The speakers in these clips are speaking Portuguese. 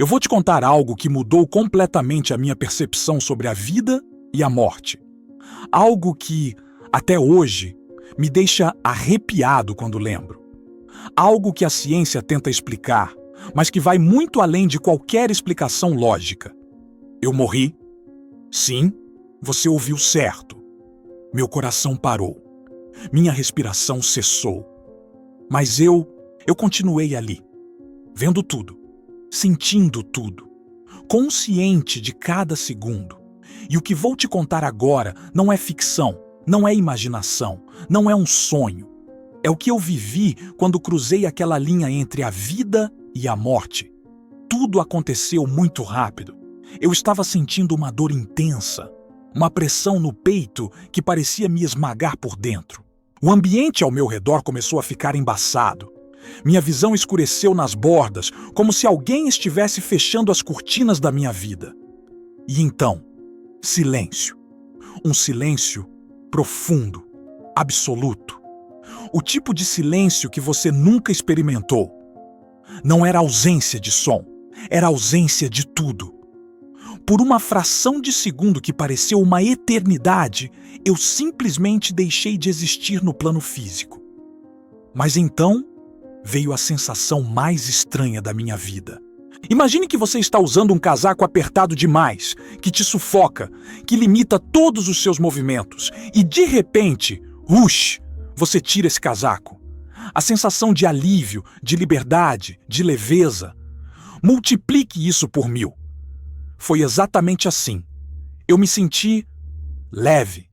Eu vou te contar algo que mudou completamente a minha percepção sobre a vida e a morte. Algo que, até hoje, me deixa arrepiado quando lembro. Algo que a ciência tenta explicar, mas que vai muito além de qualquer explicação lógica. Eu morri? Sim, você ouviu certo. Meu coração parou. Minha respiração cessou. Mas eu continuei ali, vendo tudo, sentindo tudo, consciente de cada segundo. E o que vou te contar agora não é ficção, não é imaginação, não é um sonho. É o que eu vivi quando cruzei aquela linha entre a vida e a morte. Tudo aconteceu muito rápido. Eu estava sentindo uma dor intensa, uma pressão no peito que parecia me esmagar por dentro. O ambiente ao meu redor começou a ficar embaçado. Minha visão escureceu nas bordas, como se alguém estivesse fechando as cortinas da minha vida. E então, silêncio. Um silêncio profundo, absoluto. O tipo de silêncio que você nunca experimentou. Não era ausência de som, era ausência de tudo. Por uma fração de segundo que pareceu uma eternidade, eu simplesmente deixei de existir no plano físico. Mas então, veio a sensação mais estranha da minha vida. Imagine que você está usando um casaco apertado demais, que te sufoca, que limita todos os seus movimentos, e de repente, você tira esse casaco. A sensação de alívio, de liberdade, de leveza. Multiplique isso por 1000. Foi exatamente assim. Eu me senti leve,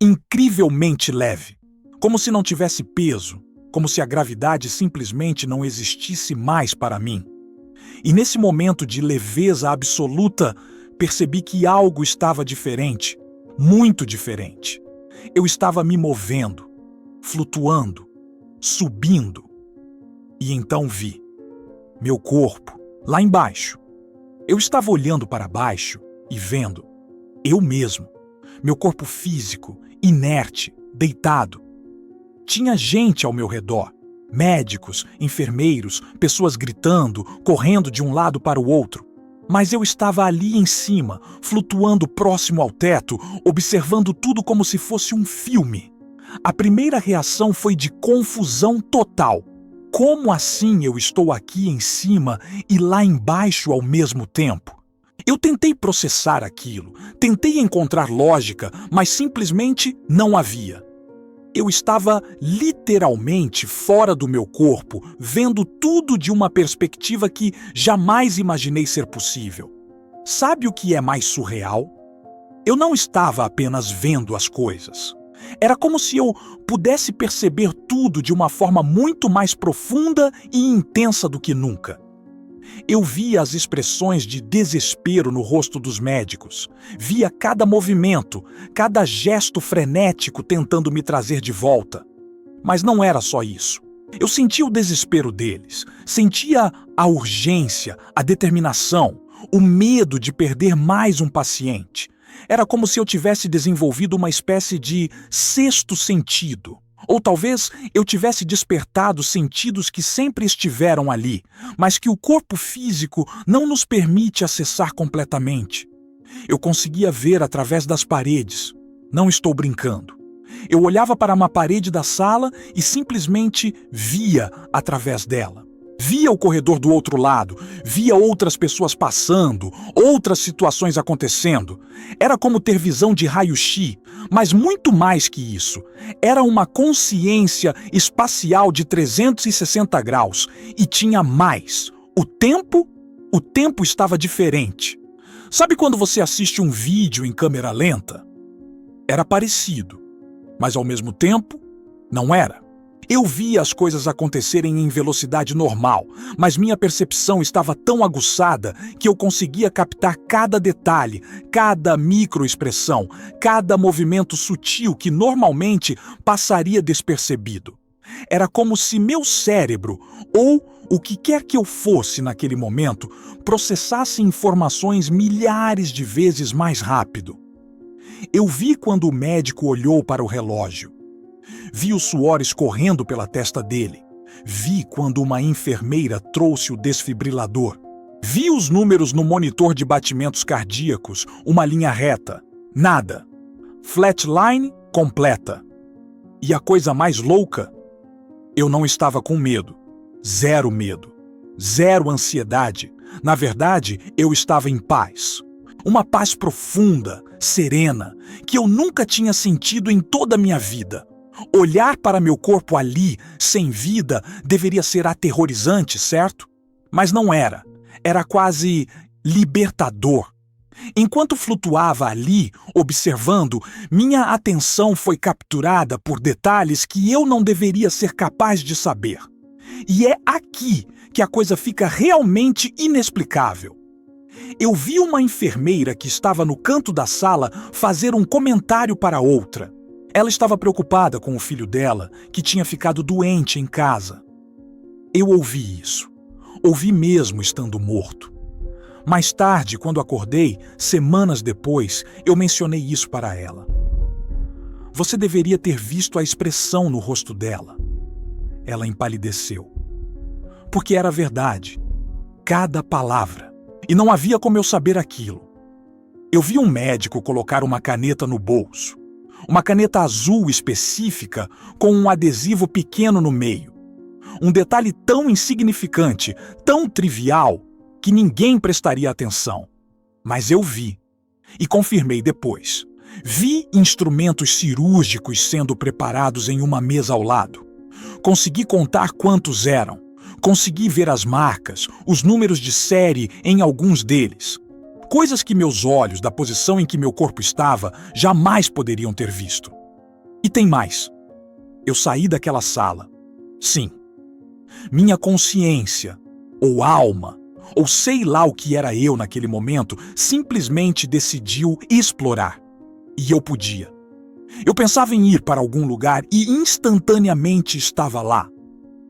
incrivelmente leve, como se não tivesse peso, como se a gravidade simplesmente não existisse mais para mim. E nesse momento de leveza absoluta, percebi que algo estava diferente, muito diferente. Eu estava me movendo, flutuando, subindo. E então vi meu corpo lá embaixo. Eu estava olhando para baixo e vendo eu mesmo, meu corpo físico, inerte, deitado. Tinha gente ao meu redor, médicos, enfermeiros, pessoas gritando, correndo de um lado para o outro. Mas eu estava ali em cima, flutuando próximo ao teto, observando tudo como se fosse um filme. A primeira reação foi de confusão total. Como assim eu estou aqui em cima e lá embaixo ao mesmo tempo? Eu tentei processar aquilo, tentei encontrar lógica, mas simplesmente não havia. Eu estava literalmente fora do meu corpo, vendo tudo de uma perspectiva que jamais imaginei ser possível. Sabe o que é mais surreal? Eu não estava apenas vendo as coisas. Era como se eu pudesse perceber tudo de uma forma muito mais profunda e intensa do que nunca. Eu via as expressões de desespero no rosto dos médicos, via cada movimento, cada gesto frenético tentando me trazer de volta. Mas não era só isso. Eu sentia o desespero deles, sentia a urgência, a determinação, o medo de perder mais um paciente. Era como se eu tivesse desenvolvido uma espécie de sexto sentido. Ou talvez eu tivesse despertado sentidos que sempre estiveram ali, mas que o corpo físico não nos permite acessar completamente. Eu conseguia ver através das paredes. Não estou brincando. Eu olhava para uma parede da sala e simplesmente via através dela. Via o corredor do outro lado, via outras pessoas passando, outras situações acontecendo. Era como ter visão de raio-x, mas muito mais que isso. Era uma consciência espacial de 360 graus e tinha mais. O tempo estava diferente. Sabe quando você assiste um vídeo em câmera lenta? Era parecido, mas ao mesmo tempo, não era. Eu via as coisas acontecerem em velocidade normal, mas minha percepção estava tão aguçada que eu conseguia captar cada detalhe, cada microexpressão, cada movimento sutil que normalmente passaria despercebido. Era como se meu cérebro, ou o que quer que eu fosse naquele momento, processasse informações milhares de vezes mais rápido. Eu vi quando o médico olhou para o relógio. Vi o suor escorrendo pela testa dele. Vi quando uma enfermeira trouxe o desfibrilador. Vi os números no monitor de batimentos cardíacos, uma linha reta. Nada. Flatline completa. E a coisa mais louca? Eu não estava com medo. Zero medo. Zero ansiedade. Na verdade, eu estava em paz. Uma paz profunda, serena, que eu nunca tinha sentido em toda a minha vida. Olhar para meu corpo ali, sem vida, deveria ser aterrorizante, certo? Mas não era. Era quase libertador. Enquanto flutuava ali, observando, minha atenção foi capturada por detalhes que eu não deveria ser capaz de saber. E é aqui que a coisa fica realmente inexplicável. Eu vi uma enfermeira que estava no canto da sala fazer um comentário para outra. Ela estava preocupada com o filho dela, que tinha ficado doente em casa. Eu ouvi isso. Ouvi mesmo estando morto. Mais tarde, quando acordei, semanas depois, eu mencionei isso para ela. Você deveria ter visto a expressão no rosto dela. Ela empalideceu. Porque era verdade. Cada palavra. E não havia como eu saber aquilo. Eu vi um médico colocar uma caneta no bolso. Uma caneta azul específica com um adesivo pequeno no meio. Um detalhe tão insignificante, tão trivial, que ninguém prestaria atenção. Mas eu vi. E confirmei depois. Vi instrumentos cirúrgicos sendo preparados em uma mesa ao lado. Consegui contar quantos eram. Consegui ver as marcas, os números de série em alguns deles. Coisas que meus olhos, da posição em que meu corpo estava, jamais poderiam ter visto. E tem mais. Eu saí daquela sala. Sim. Minha consciência, ou alma, ou sei lá o que era eu naquele momento, simplesmente decidiu explorar. E eu podia. Eu pensava em ir para algum lugar e instantaneamente estava lá.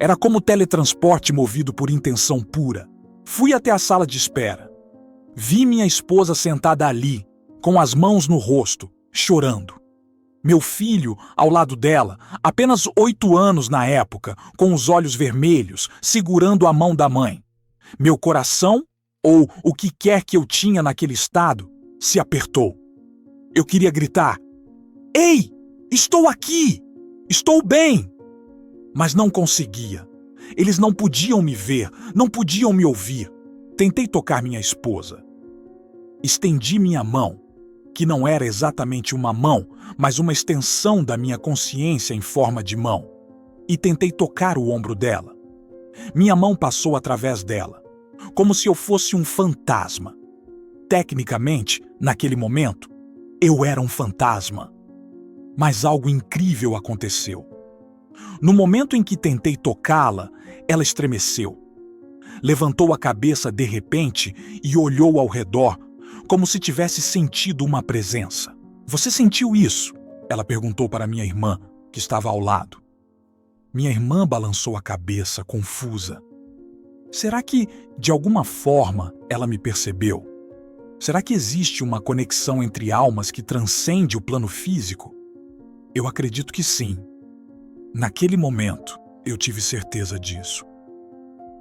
Era como teletransporte movido por intenção pura. Fui até a sala de espera. Vi minha esposa sentada ali, com as mãos no rosto, chorando. Meu filho, ao lado dela, apenas 8 anos na época, com os olhos vermelhos, segurando a mão da mãe. Meu coração, ou o que quer que eu tinha naquele estado, se apertou. Eu queria gritar: "Ei, estou aqui! Estou bem!" Mas não conseguia. Eles não podiam me ver, não podiam me ouvir. Tentei tocar minha esposa. Estendi minha mão, que não era exatamente uma mão, mas uma extensão da minha consciência em forma de mão, e tentei tocar o ombro dela. Minha mão passou através dela, como se eu fosse um fantasma. Tecnicamente, naquele momento, eu era um fantasma. Mas algo incrível aconteceu. No momento em que tentei tocá-la, ela estremeceu. Levantou a cabeça de repente e olhou ao redor, como se tivesse sentido uma presença. "Você sentiu isso?" ela perguntou para minha irmã, que estava ao lado. Minha irmã balançou a cabeça, confusa. Será que, de alguma forma, ela me percebeu? Será que existe uma conexão entre almas que transcende o plano físico? Eu acredito que sim. Naquele momento, eu tive certeza disso.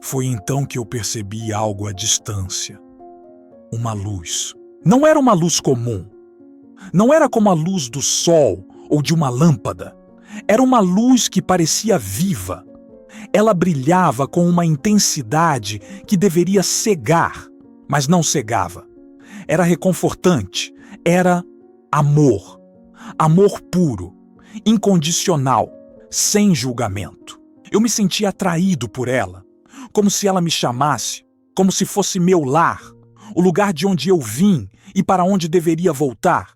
Foi então que eu percebi algo à distância. Uma luz. Não era uma luz comum. Não era como a luz do sol ou de uma lâmpada. Era uma luz que parecia viva. Ela brilhava com uma intensidade que deveria cegar, mas não cegava. Era reconfortante. Era amor. Amor puro, incondicional, sem julgamento. Eu me sentia atraído por ela, como se ela me chamasse, como se fosse meu lar, o lugar de onde eu vim e para onde deveria voltar.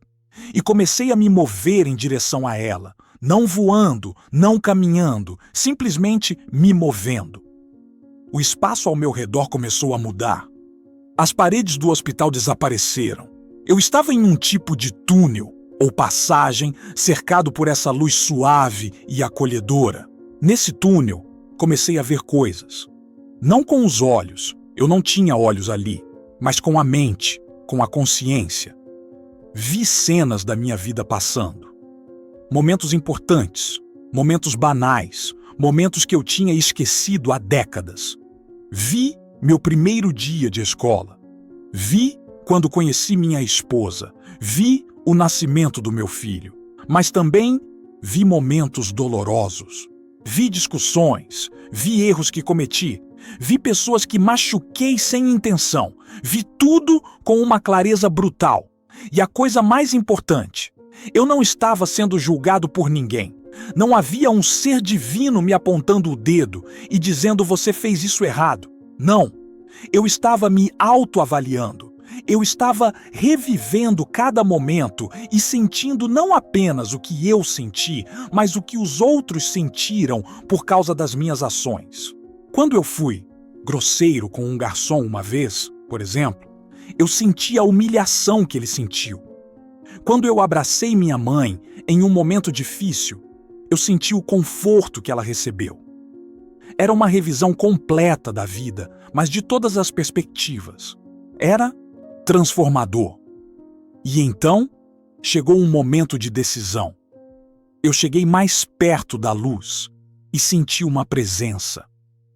E comecei a me mover em direção a ela, não voando, não caminhando, simplesmente me movendo. O espaço ao meu redor começou a mudar. As paredes do hospital desapareceram. Eu estava em um tipo de túnel, ou passagem, cercado por essa luz suave e acolhedora. Nesse túnel, comecei a ver coisas. Não com os olhos, eu não tinha olhos ali, mas com a mente, com a consciência. Vi cenas da minha vida passando. Momentos importantes, momentos banais, momentos que eu tinha esquecido há décadas. Vi meu primeiro dia de escola. Vi quando conheci minha esposa. Vi o nascimento do meu filho. Mas também vi momentos dolorosos. Vi discussões. Vi erros que cometi. Vi pessoas que machuquei sem intenção. Vi tudo com uma clareza brutal. E a coisa mais importante, eu não estava sendo julgado por ninguém. Não havia um ser divino me apontando o dedo e dizendo você fez isso errado. Não. Eu estava me autoavaliando. Eu estava revivendo cada momento e sentindo não apenas o que eu senti, mas o que os outros sentiram por causa das minhas ações. Quando eu fui grosseiro com um garçom uma vez, por exemplo, eu senti a humilhação que ele sentiu. Quando eu abracei minha mãe em um momento difícil, eu senti o conforto que ela recebeu. Era uma revisão completa da vida, mas de todas as perspectivas. Era transformador. E então, chegou um momento de decisão. Eu cheguei mais perto da luz e senti uma presença.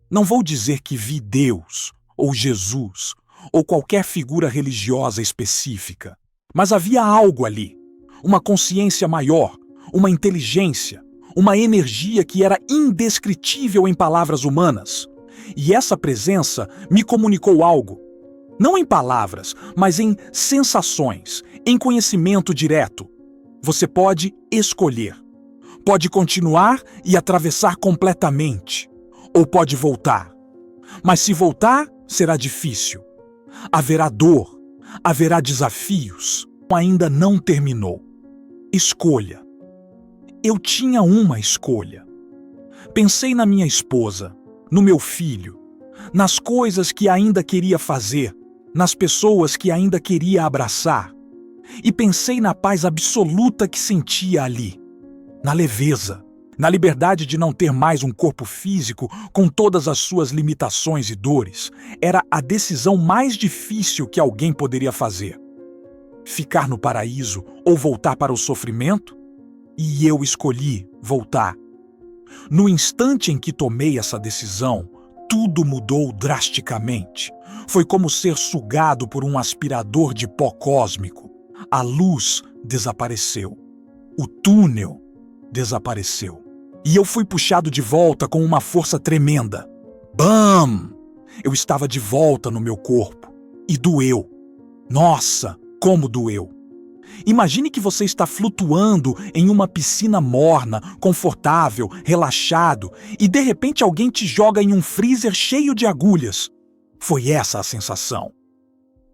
Não vou dizer que vi Deus, ou Jesus, ou qualquer figura religiosa específica, mas havia algo ali, uma consciência maior, uma inteligência, uma energia que era indescritível em palavras humanas. E essa presença me comunicou algo, não em palavras, mas em sensações, em conhecimento direto. Você pode escolher. Pode continuar e atravessar completamente, ou pode voltar. Mas se voltar, será difícil. Haverá dor, haverá desafios. Ainda não terminou. Escolha. Eu tinha uma escolha. Pensei na minha esposa, no meu filho, nas coisas que ainda queria fazer, nas pessoas que ainda queria abraçar. E pensei na paz absoluta que sentia ali, na leveza, na liberdade de não ter mais um corpo físico com todas as suas limitações e dores. Era a decisão mais difícil que alguém poderia fazer. Ficar no paraíso ou voltar para o sofrimento? E eu escolhi voltar. No instante em que tomei essa decisão, tudo mudou drasticamente. Foi como ser sugado por um aspirador de pó cósmico. A luz desapareceu. O túnel desapareceu. E eu fui puxado de volta com uma força tremenda. Bam! Eu estava de volta no meu corpo. E doeu. Nossa, como doeu! Imagine que você está flutuando em uma piscina morna, confortável, relaxado, e de repente alguém te joga em um freezer cheio de agulhas. Foi essa a sensação.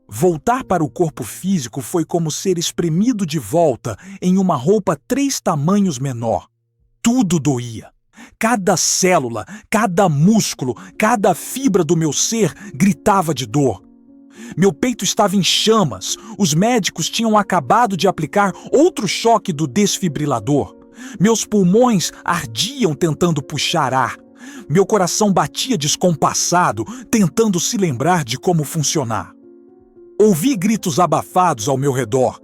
Voltar para o corpo físico foi como ser espremido de volta em uma roupa 3 tamanhos menor. Tudo doía. Cada célula, cada músculo, cada fibra do meu ser gritava de dor. Meu peito estava em chamas. Os médicos tinham acabado de aplicar outro choque do desfibrilador. Meus pulmões ardiam tentando puxar ar. Meu coração batia descompassado, tentando se lembrar de como funcionar. Ouvi gritos abafados ao meu redor.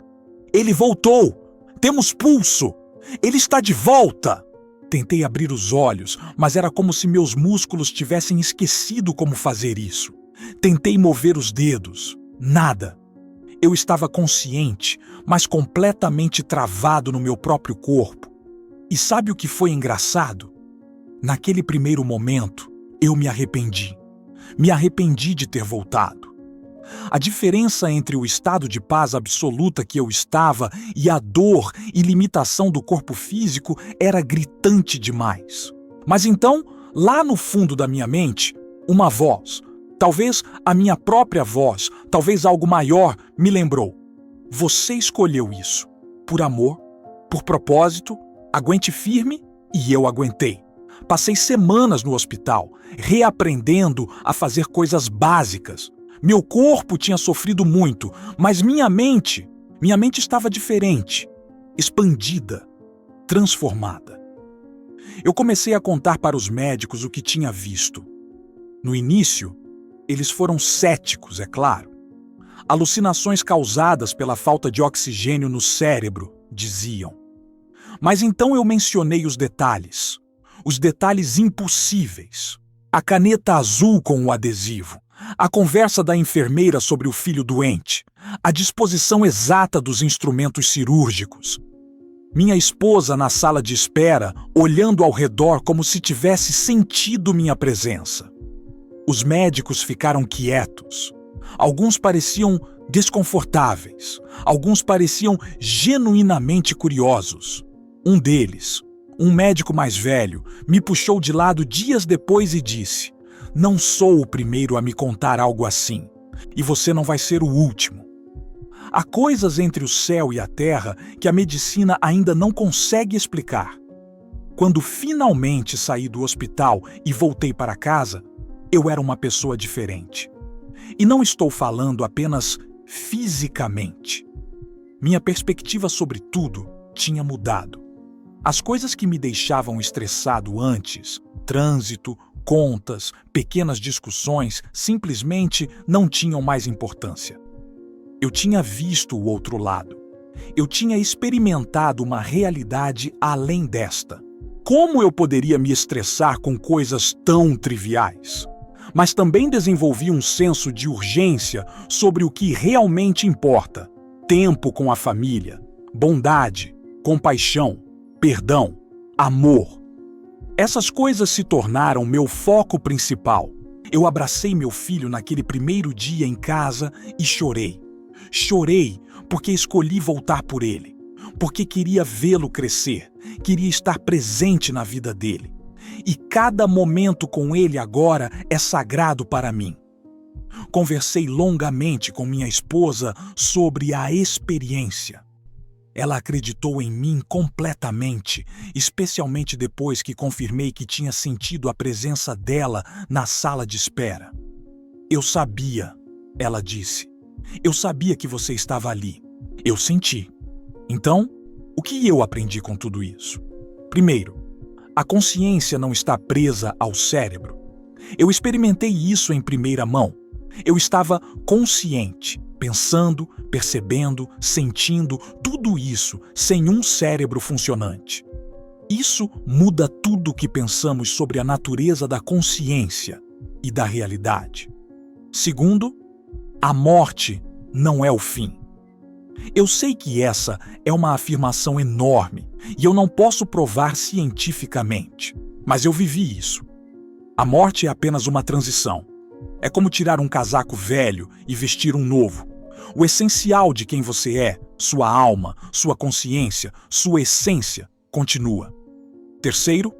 Ele voltou! Temos pulso! Ele está de volta! Tentei abrir os olhos, mas era como se meus músculos tivessem esquecido como fazer isso. Tentei mover os dedos. Nada. Eu estava consciente, mas completamente travado no meu próprio corpo. E sabe o que foi engraçado? Naquele primeiro momento, eu me arrependi. Me arrependi de ter voltado. A diferença entre o estado de paz absoluta que eu estava e a dor e limitação do corpo físico era gritante demais. Mas então, lá no fundo da minha mente, uma voz, talvez a minha própria voz, talvez algo maior, me lembrou. Você escolheu isso. Por amor, por propósito, aguente firme, e eu aguentei. Passei semanas no hospital, reaprendendo a fazer coisas básicas. Meu corpo tinha sofrido muito, mas minha mente estava diferente, expandida, transformada. Eu comecei a contar para os médicos o que tinha visto. No início, eles foram céticos, é claro. Alucinações causadas pela falta de oxigênio no cérebro, diziam. Mas então eu mencionei os detalhes impossíveis. A caneta azul com o adesivo, A conversa da enfermeira sobre o filho doente, a disposição exata dos instrumentos cirúrgicos. Minha esposa na sala de espera, olhando ao redor como se tivesse sentido minha presença. Os médicos ficaram quietos. Alguns pareciam desconfortáveis. Alguns pareciam genuinamente curiosos. Um deles, um médico mais velho, me puxou de lado dias depois e disse: "Não sou o primeiro a me contar algo assim, e você não vai ser o último. Há coisas entre o céu e a terra que a medicina ainda não consegue explicar. Quando finalmente saí do hospital e voltei para casa, eu era uma pessoa diferente. E não estou falando apenas fisicamente. Minha perspectiva sobre tudo tinha mudado. As coisas que me deixavam estressado antes, trânsito, contas, pequenas discussões, simplesmente não tinham mais importância. Eu tinha visto o outro lado. Eu tinha experimentado uma realidade além desta. Como eu poderia me estressar com coisas tão triviais? Mas também desenvolvi um senso de urgência sobre o que realmente importa: tempo com a família, bondade, compaixão, perdão, amor. Essas coisas se tornaram meu foco principal. Eu abracei meu filho naquele primeiro dia em casa e chorei. Chorei porque escolhi voltar por ele, porque queria vê-lo crescer, queria estar presente na vida dele. E cada momento com ele agora é sagrado para mim. Conversei longamente com minha esposa sobre a experiência. Ela acreditou em mim completamente, especialmente depois que confirmei que tinha sentido a presença dela na sala de espera. "Eu sabia", ela disse. "Eu sabia que você estava ali. Eu senti." Então, o que eu aprendi com tudo isso? Primeiro, a consciência não está presa ao cérebro. Eu experimentei isso em primeira mão. Eu estava consciente, pensando, percebendo, sentindo, tudo isso sem um cérebro funcionante. Isso muda tudo o que pensamos sobre a natureza da consciência e da realidade. Segundo, a morte não é o fim. Eu sei que essa é uma afirmação enorme e eu não posso provar cientificamente, mas eu vivi isso. A morte é apenas uma transição. É como tirar um casaco velho e vestir um novo. O essencial de quem você é, sua alma, sua consciência, sua essência, continua. Terceiro,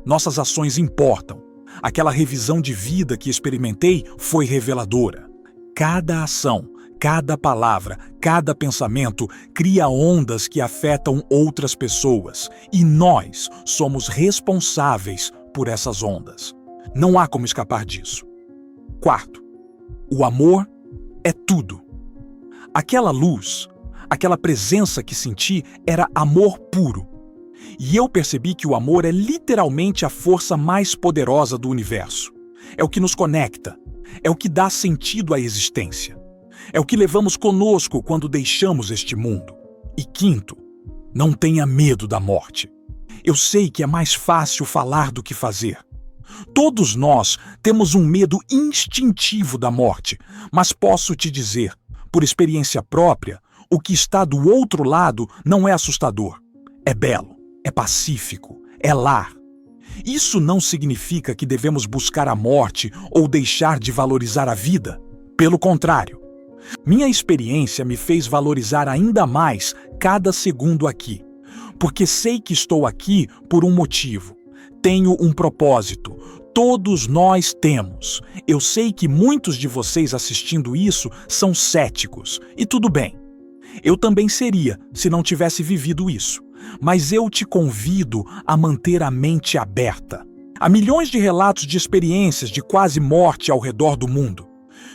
nossas ações importam. Aquela revisão de vida que experimentei foi reveladora. Cada ação, cada palavra, cada pensamento cria ondas que afetam outras pessoas e nós somos responsáveis por essas ondas. Não há como escapar disso. Quarto, o amor é tudo. Aquela luz, aquela presença que senti era amor puro. E eu percebi que o amor é literalmente a força mais poderosa do universo. É o que nos conecta, é o que dá sentido à existência. É o que levamos conosco quando deixamos este mundo. E quinto, não tenha medo da morte. Eu sei que é mais fácil falar do que fazer. Todos nós temos um medo instintivo da morte, mas posso te dizer, por experiência própria, o que está do outro lado não é assustador. É belo, é pacífico, é lar. Isso não significa que devemos buscar a morte ou deixar de valorizar a vida. Pelo contrário. Minha experiência me fez valorizar ainda mais cada segundo aqui, porque sei que estou aqui por um motivo. Tenho um propósito. Todos nós temos. Eu sei que muitos de vocês assistindo isso são céticos, e tudo bem. Eu também seria, se não tivesse vivido isso. Mas eu te convido a manter a mente aberta. Há milhões de relatos de experiências de quase morte ao redor do mundo.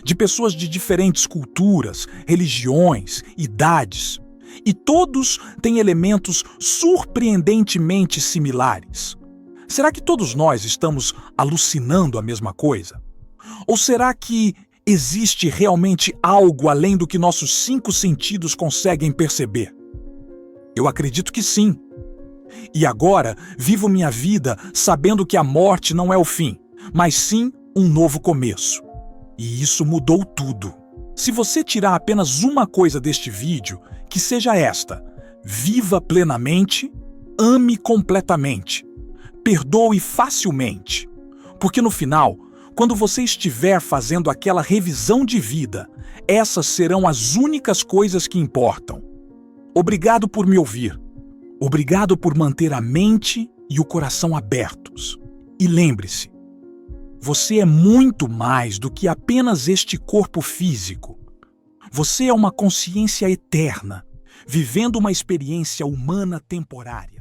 De pessoas de diferentes culturas, religiões, idades. E todos têm elementos surpreendentemente similares. Será que todos nós estamos alucinando a mesma coisa? Ou será que existe realmente algo além do que nossos 5 sentidos conseguem perceber? Eu acredito que sim. E agora vivo minha vida sabendo que a morte não é o fim, mas sim um novo começo. E isso mudou tudo. Se você tirar apenas uma coisa deste vídeo, que seja esta: viva plenamente, ame completamente, perdoe facilmente. Porque no final, quando você estiver fazendo aquela revisão de vida, essas serão as únicas coisas que importam. Obrigado por me ouvir. Obrigado por manter a mente e o coração abertos. E lembre-se, você é muito mais do que apenas este corpo físico. Você é uma consciência eterna, vivendo uma experiência humana temporária.